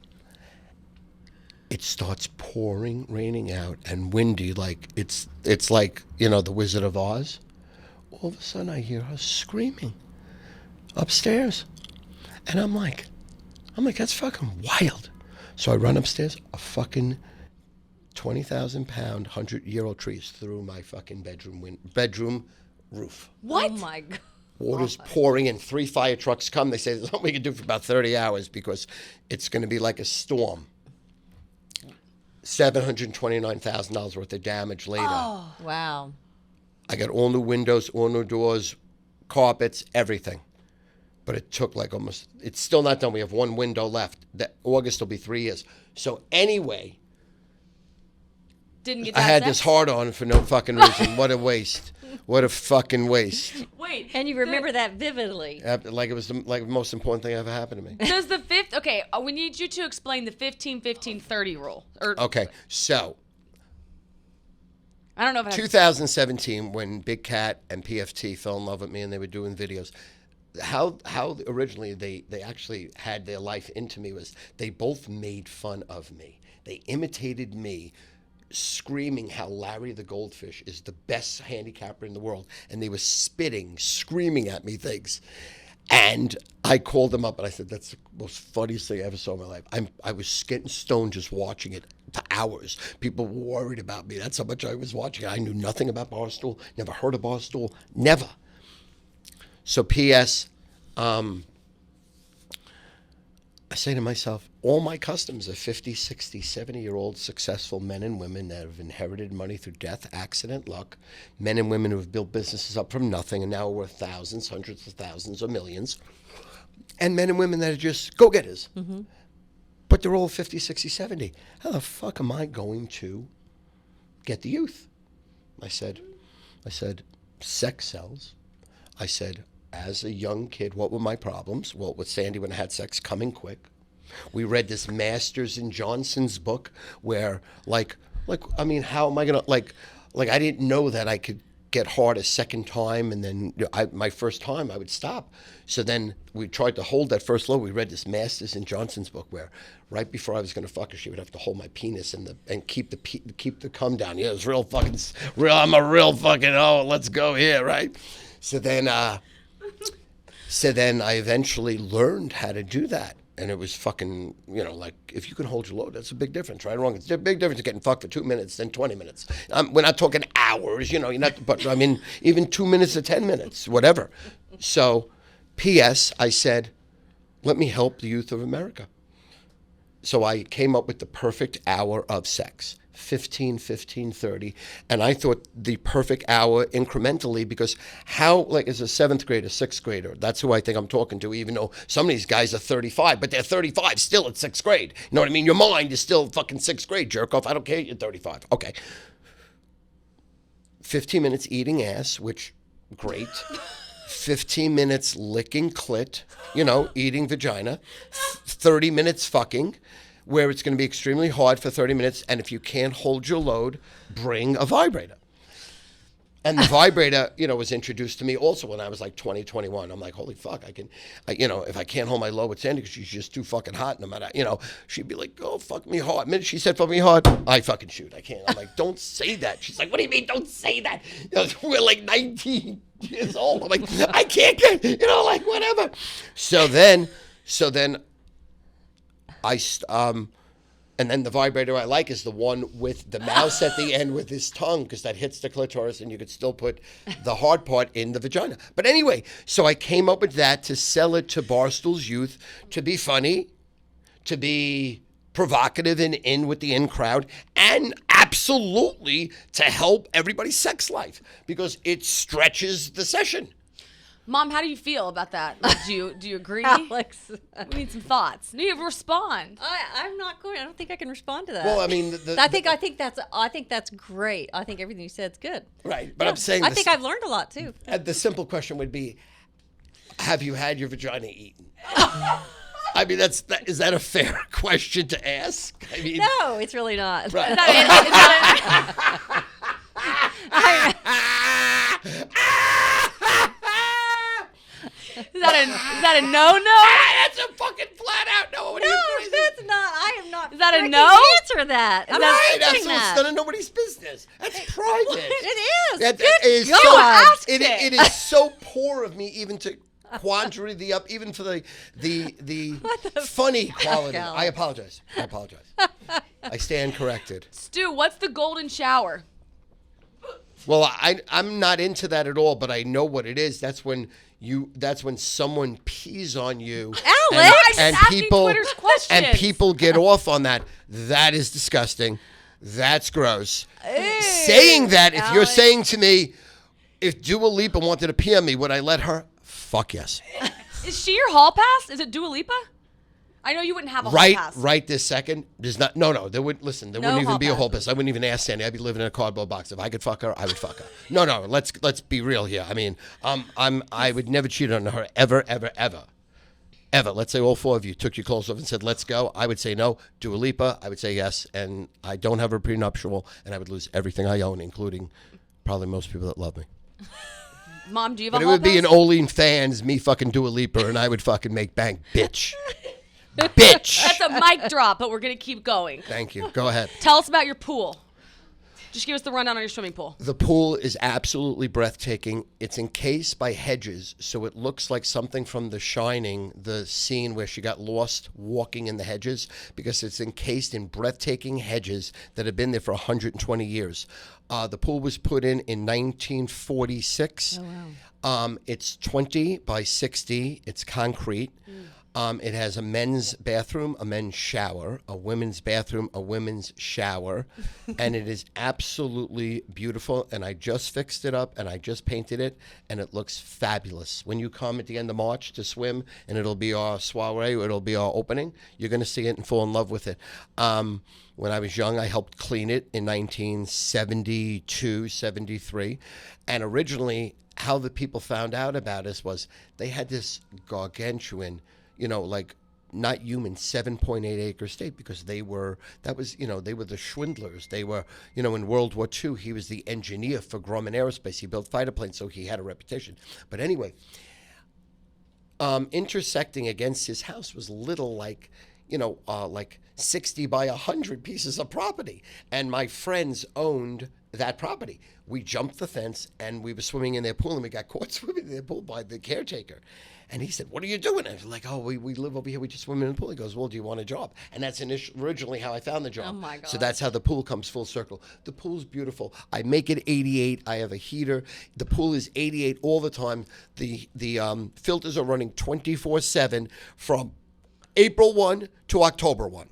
It starts pouring, raining out, and windy. Like, it's like, the Wizard of Oz. All of a sudden, I hear her screaming upstairs. And I'm like, that's fucking wild. So I run upstairs, a fucking 20,000-pound, 100-year-old tree is through my fucking bedroom roof. What? Oh, my God. Water's pouring in. 3 fire trucks come. They say there's nothing we can do for about 30 hours because it's going to be like a storm. $729,000 worth of damage later. Oh, wow. I got all new windows, all new doors, carpets, everything. But it took it's still not done. We have 1 window left. August will be 3 years. So anyway, Didn't get I that had sex? this hard on for no fucking reason. What a waste. What a fucking waste. Wait. And you remember that vividly. Like it was the most important thing that ever happened to me. Does the fifth? Okay, we need you to explain the 15-15-30 rule. Okay, so I don't know if I have 2017, when Big Cat and PFT fell in love with me and they were doing videos, how originally they actually had their life into me was they both made fun of me. They imitated me, screaming how Larry the Goldfish is the best handicapper in the world, and they were spitting, screaming at me things. And I called them up and I said, that's the most funniest thing I ever saw in my life. I was getting stoned just watching it for hours. People were worried about me. That's how much I was watching it. I knew nothing about Barstool, never heard of Barstool, never. So P.S., I say to myself, all my customers are 50, 60, 70-year-old successful men and women that have inherited money through death, accident, luck, men and women who have built businesses up from nothing and now are worth thousands, hundreds of thousands, or millions, and men and women that are just go-getters. Mm-hmm. But they're all 50, 60, 70. How the fuck am I going to get the youth? I said, sex sells. I said, as a young kid, what were my problems? Well, with Sandy, when I had sex, coming quick. We read this Masters and Johnson's book where, how am I going to, I didn't know that I could get hard a second time, and then my first time I would stop. So then we tried to hold that first load. We read this Masters and Johnson's book where right before I was going to fuck her, she would have to hold my penis and keep the cum down. Yeah, it was real fucking real. I'm a real fucking let's go here, right? So then I eventually learned how to do that. And it was fucking, like, if you can hold your load, that's a big difference, right or wrong. It's a big difference getting fucked for 2 minutes than 20 minutes. We're not talking hours, you're not, but I mean, even 2 minutes or 10 minutes, whatever. So, P.S., I said, let me help the youth of America. So I came up with the perfect hour of sex. 15, 30. And I thought the perfect hour incrementally, because how, like, as a 7th grader, 6th grader, that's who I think I'm talking to, even though some of these guys are 35, but they're 35 still at 6th grade. You know what I mean? Your mind is still fucking 6th grade, jerk off. I don't care, you're 35. Okay. 15 minutes eating ass, which, great. 15 minutes licking clit, eating vagina. 30 minutes fucking, where it's going to be extremely hard for 30 minutes. And if you can't hold your load, bring a vibrator. And the vibrator, was introduced to me also when I was like 20, 21. I'm like, holy fuck, if I can't hold my load with Sandy because she's just too fucking hot, no matter, she'd be like, oh, fuck me hard. The minute she said fuck me hard, I fucking shoot. I can't. I'm like, don't say that. She's like, what do you mean don't say that? We're like 19 years old. I'm like, I can't get, like whatever. So then and then the vibrator I like is the one with the mouse at the end with his tongue, because that hits the clitoris and you could still put the hard part in the vagina. But anyway, so I came up with that to sell it to Barstool's youth, to be funny, to be provocative and in with the in crowd, and absolutely to help everybody's sex life, because it stretches the session. Mom, how do you feel about that? Do you agree? Alex. We need some thoughts. You need to respond. I'm not going. I don't think I can respond to that. Well, I mean, I think that's great. I think everything you said's good. Right, but I'm saying I think I've learned a lot too. The simple question would be, have you had your vagina eaten? I mean, is that a fair question to ask? I mean, no, it's really not. Right. Is that a no? That's a fucking flat out no. What are No, you crazy? that's not. I am not. Is that a freaking no? Answer that. I'm Right, not that's answering that. none of nobody's business. That's private. It is. That Good is God. so, asked it is so poor of me even to quandary the up, even for the funny quality. Alex? I apologize. I stand corrected. Stu, what's the golden shower? Well, I'm not into that at all, but I know what it is. That's when someone pees on you. Alex! I'm just asking Twitter's questions. And people get off on that. That is disgusting. That's gross. Saying that, if you're Alex. saying to me, if Dua Lipa wanted to pee on me, would I let her? Fuck yes. Is she your hall pass? Is it Dua Lipa? I know you wouldn't have a hall pass. Right this second. There's not. No. There wouldn't even hall be a pass. hall pass. I wouldn't even ask Sandy. I'd be living in a cardboard box. If I could fuck her, I would fuck her. No. Let's be real here. I mean, I would never cheat on her ever. Let's say all four of you took your clothes off and said, let's go. I would say no. Dua Lipa, I would say yes. And I don't have a prenuptial, and I would lose everything I own, including probably most people that love me. Mom, do you have But a it hall would be pass? an Oline fans, me fucking Dua Lipa, and I would fucking make bank, bitch. Bitch. That's a mic drop, but we're going to keep going. Thank you. Go ahead. Tell us about your pool. Just give us the rundown on your swimming pool. The pool is absolutely breathtaking. It's encased by hedges, so it looks like something from The Shining, the scene where she got lost walking in the hedges, because it's encased in breathtaking hedges that have been there for 120 years. The pool was put in 1946. Oh, wow. It's 20 by 60. It's concrete. It has a men's bathroom, a men's shower, a women's bathroom, a women's shower, and it is absolutely beautiful. And I just fixed it up, and I just painted it, and it looks fabulous. When you come at the end of March to swim, and it'll be our soiree, or it'll be our opening, you're going to see it and fall in love with it. When I was young, I helped clean it in 1972, 73, and originally how the people found out about us was they had this gargantuan, like not human 7.8 acre state because they were they were the swindlers. They were, in World War II, he was the engineer for Grumman Aerospace. He built fighter planes, so he had a reputation. But anyway, intersecting against his house was little like 60 by 100 pieces of property. And my friends owned that property. We jumped the fence and we were swimming in their pool, and we got caught swimming in their pool by the caretaker. And he said, "What are you doing?" I was like, "Oh, we live over here. We just swim in the pool." He goes, "Well, do you want a job?" And that's originally how I found the job. Oh, my God. So that's how the pool comes full circle. The pool's beautiful. I make it 88. I have a heater. The pool is 88 all the time. The filters are running 24/7 from April 1 to October 1.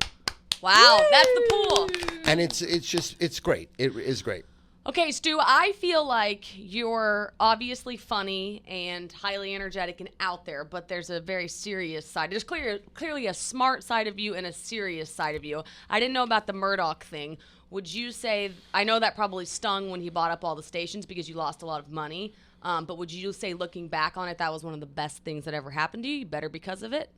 Wow, that's the pool. And it's great. It is great. Okay, Stu, I feel like you're obviously funny and highly energetic and out there, but there's a very serious side. There's clearly a smart side of you and a serious side of you. I didn't know about the Murdoch thing. Would you say, I know that probably stung when he bought up all the stations because you lost a lot of money, but would you say, looking back on it, that was one of the best things that ever happened to you? You better because of it?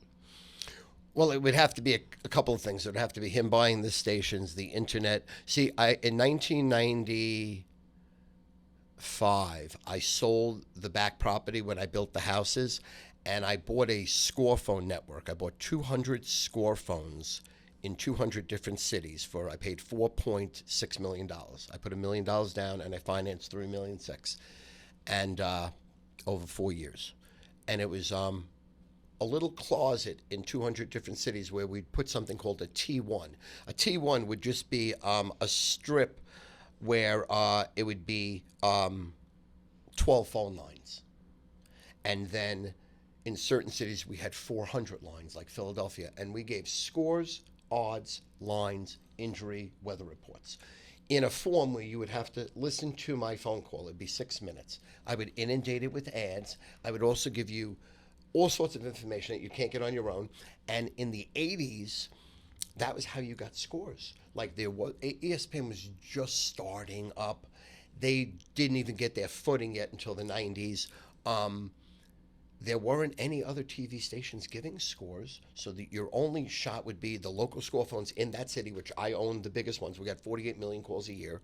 Well, it would have to be a couple of things. It would have to be him buying the stations, the internet. See, in 1995, I sold the back property when I built the houses, and I bought a score phone network. I bought 200 score phones in 200 different cities I paid $4.6 million. I put $1 million down, and I financed $3.6 million, and over 4 years. And it was a little closet in 200 different cities where we'd put something called a T1. A T1 would just be a strip where it would be 12 phone lines. And then in certain cities, we had 400 lines, like Philadelphia. And we gave scores, odds, lines, injury, weather reports. In a form where you would have to listen to my phone call. It'd be 6 minutes. I would inundate it with ads. I would also give you all sorts of information that you can't get on your own. And in the 80s, that was how you got scores. Like ESPN was just starting up. They didn't even get their footing yet until the 90s. There weren't any other TV stations giving scores, so that your only shot would be the local score phones in that city, which I owned the biggest ones. We got 48 million calls a year,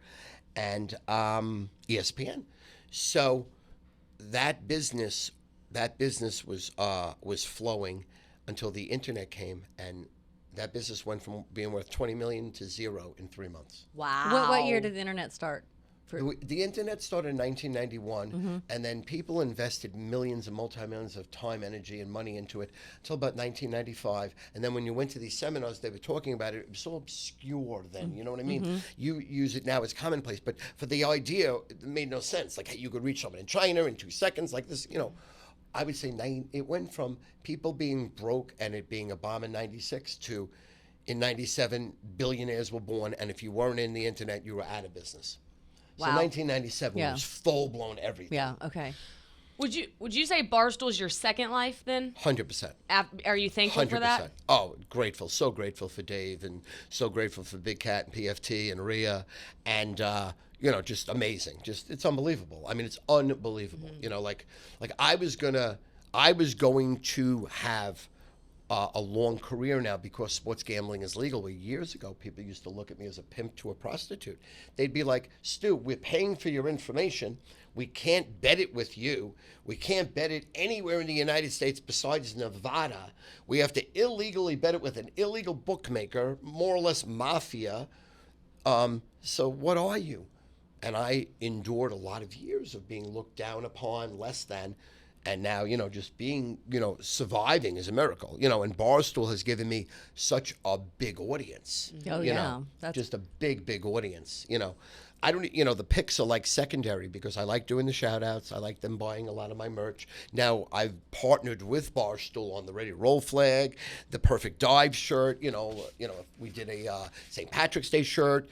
and ESPN. So that business was flowing until the internet came, and that business went from being worth $20 million to zero in 3 months. Wow. What year did the internet start? The internet started in 1991, and then people invested millions and multi-millions of time, energy, and money into it until about 1995. And then when you went to these seminars, they were talking about it. It was so obscure then, you know what I mean? You use it now as commonplace, but for the idea, it made no sense. Like, hey, you could reach someone in China in 2 seconds, like this, I would say it went from people being broke and it being a bomb in 96 to in 97, billionaires were born, and if you weren't in the internet, you were out of business. Wow. So 1997 Yeah. was full-blown everything. Yeah, okay. Would you say Barstool's your second life then? 100%. Are you thankful for that? Oh, grateful. So grateful for Dave, and so grateful for Big Cat and PFT and Rhea, and just amazing. Just, it's unbelievable. I mean, it's unbelievable. Like I was going to have a long career now because sports gambling is legal. Where years ago, people used to look at me as a pimp to a prostitute. They'd be like, "Stu, we're paying for your information. We can't bet it with you. We can't bet it anywhere in the United States besides Nevada. We have to illegally bet it with an illegal bookmaker, more or less mafia. So what are you?" And I endured a lot of years of being looked down upon, less than. And now, just being, surviving is a miracle, and Barstool has given me such a big audience. Oh, yeah. That's just a big, big audience, I don't, the picks are like secondary because I like doing the shout outs. I like them buying a lot of my merch. Now I've partnered with Barstool on the Ready to Roll flag, the Perfect Dive shirt, we did a St. Patrick's Day shirt.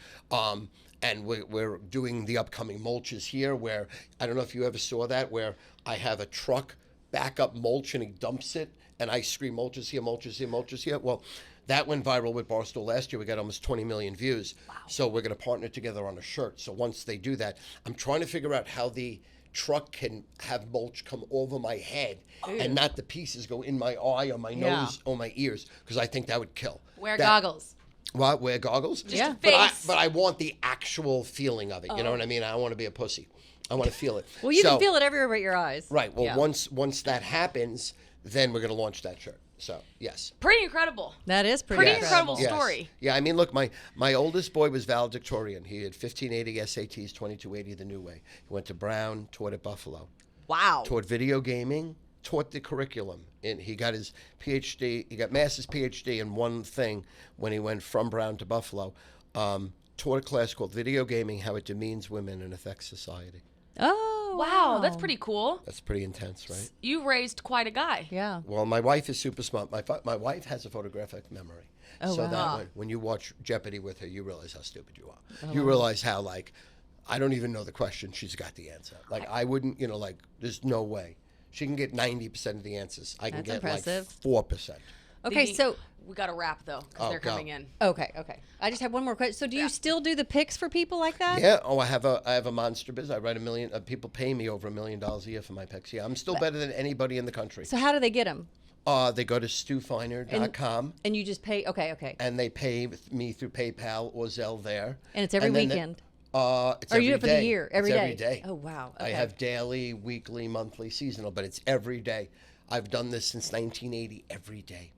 And we're doing the upcoming mulches here where, I don't know if you ever saw that, where I have a truck back up mulch and he dumps it and I scream mulches here, mulches here, mulches here. Well, that went viral with Barstool last year. We got almost 20 million views. Wow. So we're going to partner together on a shirt. So once they do that, I'm trying to figure out how the truck can have mulch come over my head and not the pieces go in my eye or my nose or my ears, because I think that would kill. Wear goggles. What? Wear goggles? Just a face. But I want the actual feeling of it. You know what I mean? I don't want to be a pussy. I want to feel it. Well, you can feel it everywhere but your eyes. Right. Well, once that happens, then we're going to launch that shirt. So, yes. Pretty incredible. That is pretty incredible story. Yeah, I mean, look, my oldest boy was valedictorian. He had 1580 SATs, 2280 the new way. He went to Brown, taught at Buffalo. Wow. Taught video gaming, taught the curriculum. And he got his PhD, he got master's PhD in one thing when he went from Brown to Buffalo. Taught a class called Video Gaming, How It Demeans Women and Affects Society. Oh, wow. That's pretty cool. That's pretty intense, right? You raised quite a guy. Yeah. Well, my wife is super smart. My wife has a photographic memory. Oh, so wow. that when you watch Jeopardy with her, you realize how stupid you are. You realize how, like, I don't even know the question. She's got the answer. Like, I wouldn't, like, there's no way. She can get 90% of the answers. I can That's get impressive. like 4%. Okay, so we got to wrap though, because they're coming in. Okay. I just have one more question. So, do you still do the picks for people like that? Yeah. Oh, I have a monster biz. I write $1 million. People pay me over $1 million a year for my picks. Yeah, I'm still better than anybody in the country. So, how do they get them? They go to stufeiner.com. And you just pay. Okay. And they pay me through PayPal or Zelle there. And it's every weekend. It's or every you do it for day. the year? Every It's day? Every day. Oh, wow. I Okay. have daily, weekly, monthly, seasonal, but it's every day. I've done this since 1980, every day.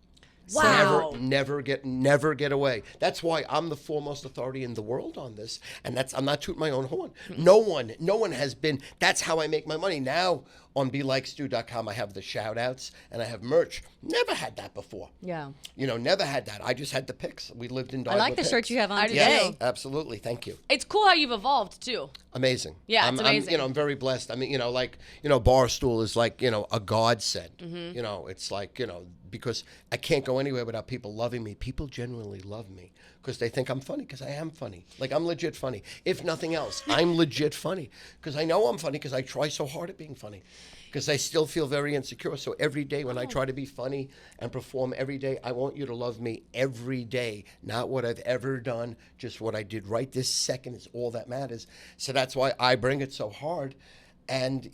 Wow. Never get away. That's why I'm the foremost authority in the world on this. And I'm not tooting my own horn. No one has been. That's how I make my money. Now on BeLikeStu.com, I have the shout outs and I have merch. Never had that before. Yeah. Never had that. I just had the picks. We lived and died I like with the shirt picks. you have on I do today. too. Absolutely. Thank you. It's cool how you've evolved too. Amazing. Yeah, it's amazing. I'm very blessed. I mean, Barstool is like, a godsend. It's like, because I can't go anywhere without people loving me. People genuinely love me because they think I'm funny, because I am funny. Like, I'm legit funny. If nothing else, I'm legit funny because I know I'm funny because I try so hard at being funny, because I still feel very insecure. So every day when I try to be funny and perform every day, I want you to love me every day, not what I've ever done, just what I did right this second is all that matters. So that's why I bring it so hard. And,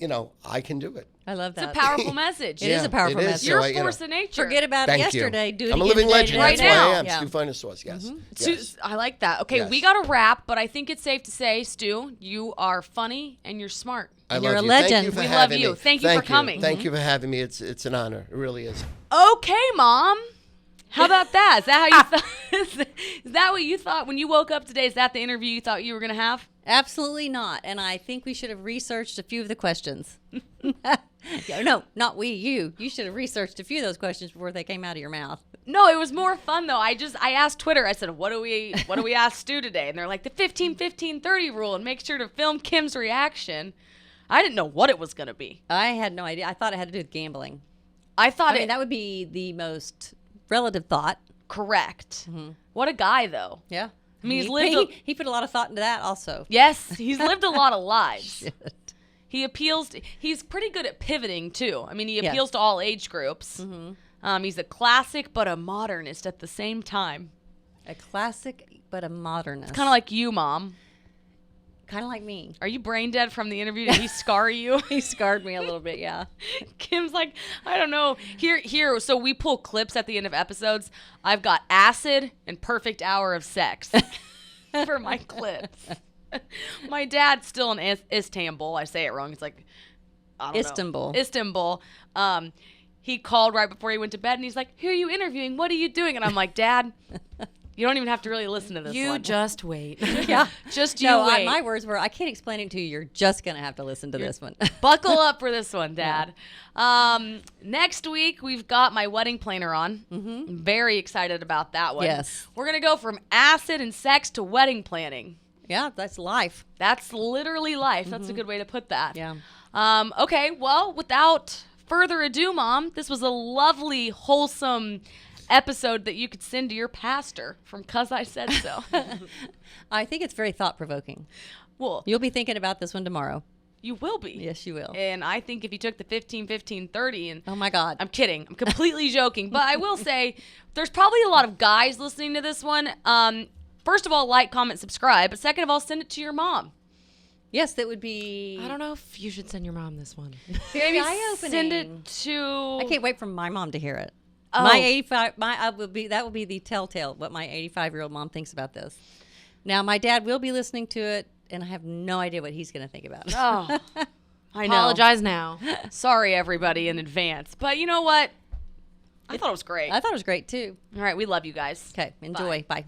I can do it. I love that. It's a powerful message. It is a powerful message. You're a force of nature. Forget about Thank yesterday. you. Do it I'm a again living today, legend. today, That's right why now. I am. Yeah. Stu Feiner Sauce. Yes. Stu, I like that. Okay, Yes. we got to wrap, but I think it's safe to say, Stu, you are funny and you're smart. I You're love a you. Thank legend. you for We having love you. me. Thank you for coming. Thank you for having me. It's an honor. It really is. Okay, Mom. How about that? Is that how you thought? Is that what you thought when you woke up today? Is that the interview you thought you were going to have? Absolutely not. And I think we should have researched a few of the questions. No, not we, you. You should have researched a few of those questions before they came out of your mouth. No, it was more fun though. I asked Twitter. I said, "What do we ask Stu today?" And they're like, "The 15-15-30 rule, and make sure to film Kim's reaction." I didn't know what it was going to be. I had no idea. I thought it had to do with gambling. I thought I mean, that would be the most relative thought. correct. What a guy though. Yeah. I mean, he's lived he put a lot of thought into that also. Yes, he's lived a lot of lives. He appeals. He's pretty good at pivoting too. I mean, he Yes. appeals to all age groups. He's a classic but a modernist at the same time. A classic, but a modernist. Kind of like you, Mom. Kind of like me. Are you brain dead from the interview? Did he scar you? He scarred me a little bit, yeah. Kim's like, I don't know. Here. So we pull clips at the end of episodes. I've got acid and perfect hour of sex for my clips. My dad's still in Istanbul. I say it wrong. It's like, I don't know. Istanbul. He called right before he went to bed, and he's like, "Who are you interviewing? What are you doing?" And I'm like, "Dad, you don't even have to really listen to this You one. just wait. Yeah. Just you No, wait. my words were, I can't explain it to you. You're just going to have to listen to this one. Buckle up for this one, Dad. Next week, we've got my wedding planner on. I'm very excited about that one. Yes. We're going to go from acid and sex to wedding planning. Yeah, that's life. That's literally life. That's a good way to put that. Yeah. Okay, well, without further ado, Mom, this was a lovely, wholesome episode that you could send to your pastor from 'Cause I Said So. I think it's very thought-provoking. Well, You'll be thinking about this one tomorrow. you will be. Yes, you will. And I think if you took the 15-15-30 and Oh, my God. I'm kidding. I'm completely joking. But I will say there's probably a lot of guys listening to this one. First of all, like, comment, subscribe. But second of all, send it to your mom. Yes, that would be I don't know if you should send your mom this one. very eye-opening. Send it to. I can't wait for my mom to hear it. Oh. My 85, that will be the telltale what my 85-year-old mom thinks about this. Now, my dad will be listening to it, and I have no idea what he's going to think about it. Oh, I know. Apologize now. Sorry, everybody, in advance. But you know what? I thought it was great. I thought it was great too. All right, we love you guys. Okay, enjoy. Bye.